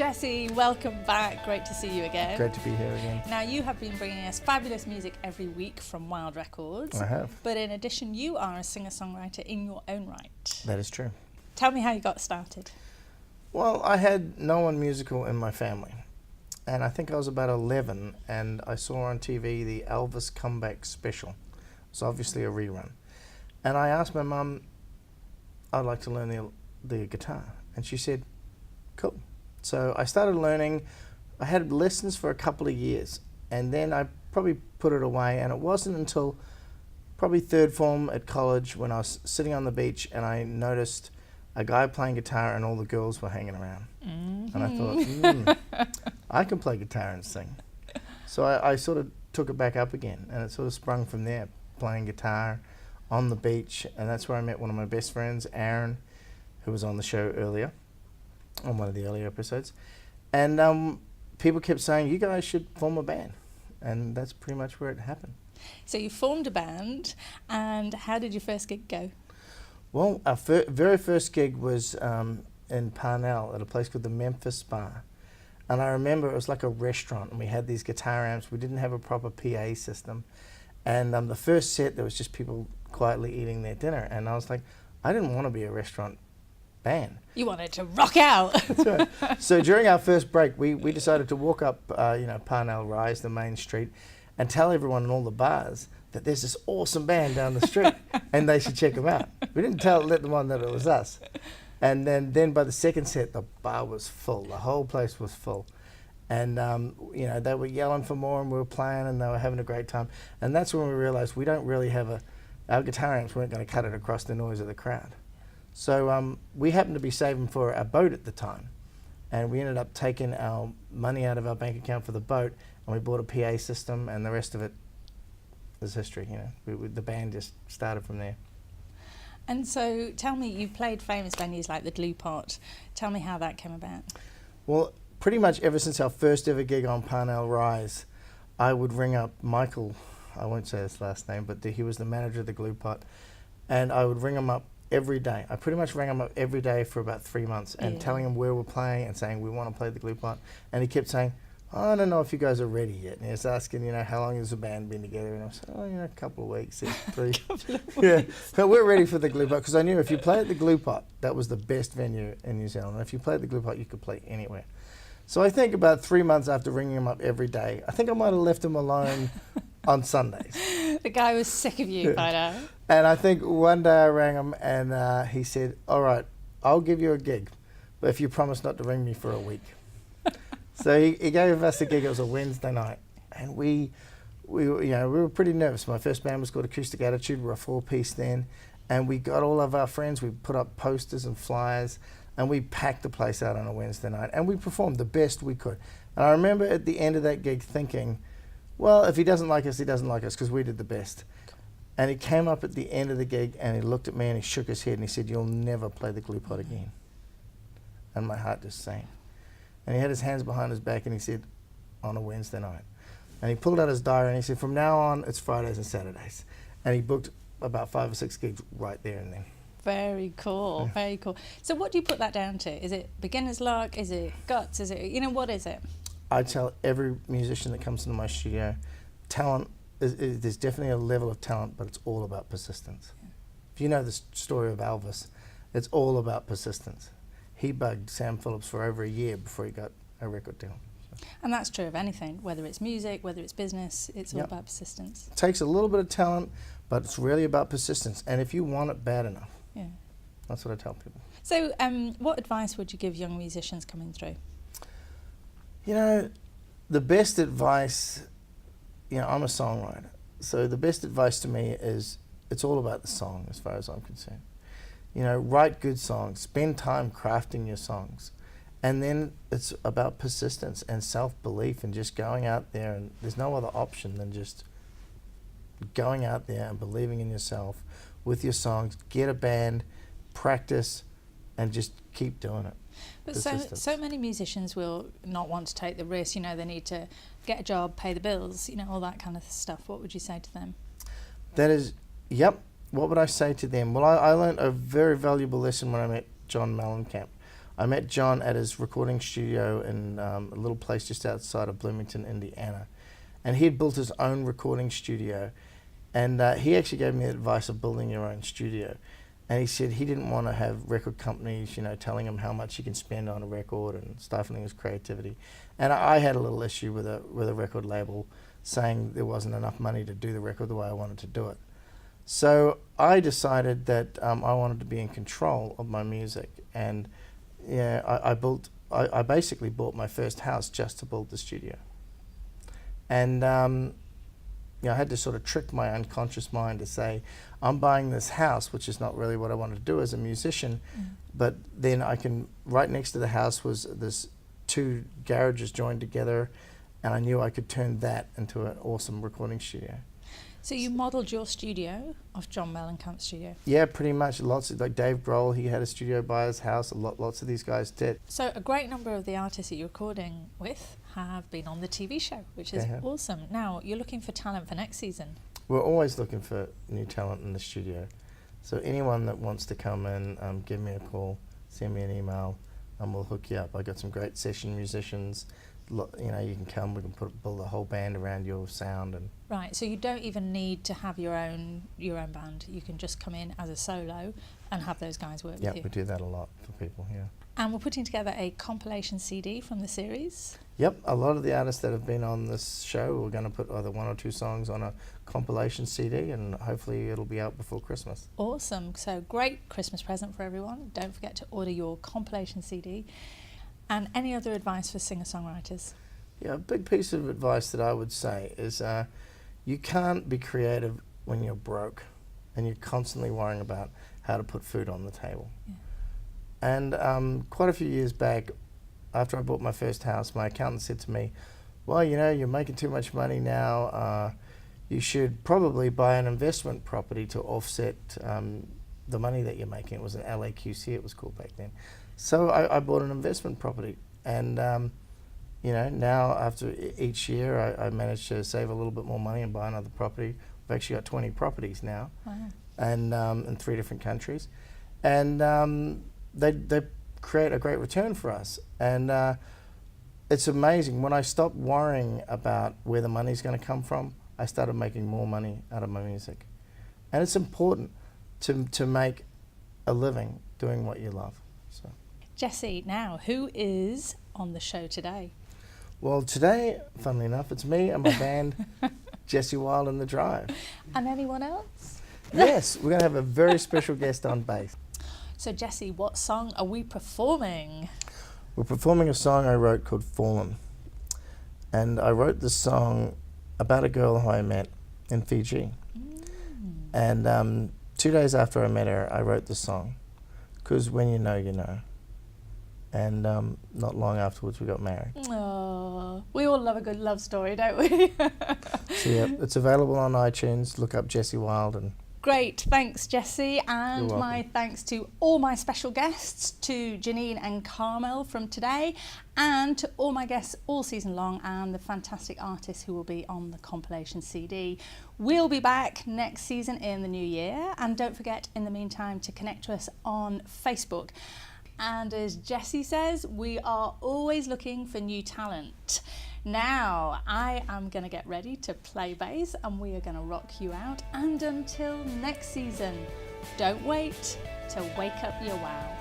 Jesse, welcome back. Great to see you again. Great to be here again. Now, you have been bringing us fabulous music every week from Wilde Records. I have. But in addition, you are a singer-songwriter in your own right. That is true. Tell me how you got started. Well, I had no one musical in my family. And I think I was about 11, and I saw on TV the Elvis comeback special. It's obviously a rerun. And I asked my mum, I'd like to learn the guitar. And she said, cool. So I started learning. I had lessons for a couple of years, and then I probably put it away, and it wasn't until probably third form at college when I was sitting on the beach and I noticed a guy playing guitar and all the girls were hanging around. Mm-hmm. And I thought, I can play guitar and sing. So I sort of took it back up again, and it sort of sprung from there, playing guitar on the beach, and that's where I met one of my best friends, Aaron, who was on the show earlier, on one of the earlier episodes. And people kept saying, you guys should form a band. And that's pretty much where it happened. So you formed a band, and how did your first gig go? Well, our very first gig was in Parnell at a place called the Memphis Bar. And I remember it was like a restaurant, and we had these guitar amps. We didn't have a proper PA system. And the first set, there was just people quietly eating their dinner. And I was like, I didn't want to be a restaurant band. You wanted to rock out. That's right. So during our first break, we decided to walk up, Parnell Rise, the main street, and tell everyone in all the bars that there's this awesome band down the street, and they should check them out. We didn't let them on that it was us. And then by the second set, the bar was full. The whole place was full. And, they were yelling for more, and we were playing, and they were having a great time. And that's when we realized we don't really have our guitar amps weren't going to cut it across the noise of the crowd. So we happened to be saving for a boat at the time, and we ended up taking our money out of our bank account for the boat, and we bought a PA system, and the rest of it is history. The band just started from there. And so tell me, you played famous venues like the Glue Pot. Tell me how that came about. Well, pretty much ever since our first ever gig on Parnell Rise, I would ring up Michael, I won't say his last name, but he was the manager of the Glue Pot, and I would ring him up every day. I pretty much rang him up every day for about 3 months and telling him where we're playing and saying we want to play the Glue Pot. And he kept saying, I don't know if you guys are ready yet. And he was asking, how long has the band been together? And I said, a couple of weeks, 3. Yeah, but we're ready for the Glue Pot, because I knew if you play at the Glue Pot, that was the best venue in New Zealand. And if you play at the Glue Pot, you could play anywhere. So I think about 3 months after ringing him up every day, I think I might have left him alone on Sundays. The guy was sick of you by now. And I think one day I rang him, and he said, all right, I'll give you a gig, but if you promise not to ring me for a week. So he gave us a gig. It was a Wednesday night, and we were pretty nervous. My first band was called Acoustic Attitude. We were a 4-piece then, and we got all of our friends. We put up posters and flyers, and we packed the place out on a Wednesday night, and we performed the best we could. And I remember at the end of that gig thinking, well, if he doesn't like us, he doesn't like us, because we did the best. And he came up at the end of the gig, and he looked at me, and he shook his head, and he said, you'll never play the Glue Pot again. And my heart just sank. And he had his hands behind his back, and he said, on a Wednesday night. And he pulled out his diary, and he said, from now on, it's Fridays and Saturdays. And he booked about 5 or 6 gigs right there and then. Very cool, Yeah. very cool. So what do you put that down to? Is it beginner's luck? Is it guts? Is it, what is it? I tell every musician that comes into my studio, talent, there's definitely a level of talent, but it's all about persistence. Yeah. If you know the story of Elvis, it's all about persistence. He bugged Sam Phillips for over a year before he got a record deal. So. And that's true of anything, whether it's music, whether it's business, it's all about persistence. It takes a little bit of talent, but it's really about persistence. And if you want it bad enough, that's what I tell people. So what advice would you give young musicians coming through? The best advice, I'm a songwriter. So the best advice to me is it's all about the song as far as I'm concerned. Write good songs, spend time crafting your songs. And then it's about persistence and self-belief and just going out there, and there's no other option than just going out there and believing in yourself with your songs. Get a band, practice, and just keep doing it. But so many musicians will not want to take the risk. They need to get a job, pay the bills, all that kind of stuff. What would you say to them? That is, what would I say to them? Well, I learned a very valuable lesson when I met John Mellencamp. I met John at his recording studio in a little place just outside of Bloomington, Indiana. And he had built his own recording studio. And he actually gave me the advice of building your own studio. And he said he didn't want to have record companies, you know, telling him how much he can spend on a record and stifling his creativity. And I had a little issue with a record label saying there wasn't enough money to do the record the way I wanted to do it. So I decided that I wanted to be in control of my music. And yeah, I basically bought my first house just to build the studio. And you know, I had to sort of trick my unconscious mind to say, I'm buying this house, which is not really what I wanted to do as a musician. But then I can, right next to the house was this 2 garages joined together, and I knew I could turn that into an awesome recording studio. So you modelled your studio off John Mellencamp's studio? Yeah, pretty much. Lots of, like Dave Grohl, he had a studio by his house. Lots of these guys did. So a great number of the artists that you're recording with have been on the TV show, which is awesome. Now, you're looking for talent for next season. We're always looking for new talent in the studio. So anyone that wants to come in, give me a call, send me an email, and we'll hook you up. I got some great session musicians. You know, you can come, we can build a whole band around your sound. And right, so you don't even need to have your own band. You can just come in as a solo and have those guys work with you. Yeah, we do that a lot for people, yeah. And we're putting together a compilation CD from the series. Yep, a lot of the artists that have been on this show, we're going to put either 1 or 2 songs on a compilation CD, and hopefully it'll be out before Christmas. Awesome, so great Christmas present for everyone. Don't forget to order your compilation CD. And any other advice for singer-songwriters? Yeah, a big piece of advice that I would say is you can't be creative when you're broke and you're constantly worrying about how to put food on the table. Yeah. And quite a few years back, after I bought my first house, my accountant said to me, well, you know, you're making too much money now. You should probably buy an investment property to offset the money that you're making. It was an LAQC, it was called back then. So I bought an investment property, and you know, now after each year I managed to save a little bit more money and buy another property. We've actually got 20 properties now. Wow. And in 3 different countries, and they create a great return for us. And it's amazing, when I stopped worrying about where the money's going to come from, I started making more money out of my music. And it's important to make a living doing what you love. So. Jesse, now, who is on the show today? Well, today, funnily enough, it's me and my band, Jesse Wilde and The Drive. And anyone else? Yes, we're going to have a very special guest on bass. So, Jesse, what song are we performing? We're performing a song I wrote called Fallen. And I wrote this song about a girl who I met in Fiji. And 2 days after I met her, I wrote the song. Because when you know, you know. And not long afterwards, we got married. Oh, we all love a good love story, don't we? So yeah, it's available on iTunes. Look up Jesse Wilde. And great, thanks, Jesse. And You're my thanks to all my special guests, to Janine and Carmel from today, and to all my guests all season long, and the fantastic artists who will be on the compilation CD. We'll be back next season in the new year. And don't forget, in the meantime, to connect to us on Facebook. And as Jesse says, we are always looking for new talent. Now, I am going to get ready to play bass, and we are going to rock you out. And until next season, don't wait to wake up your wow.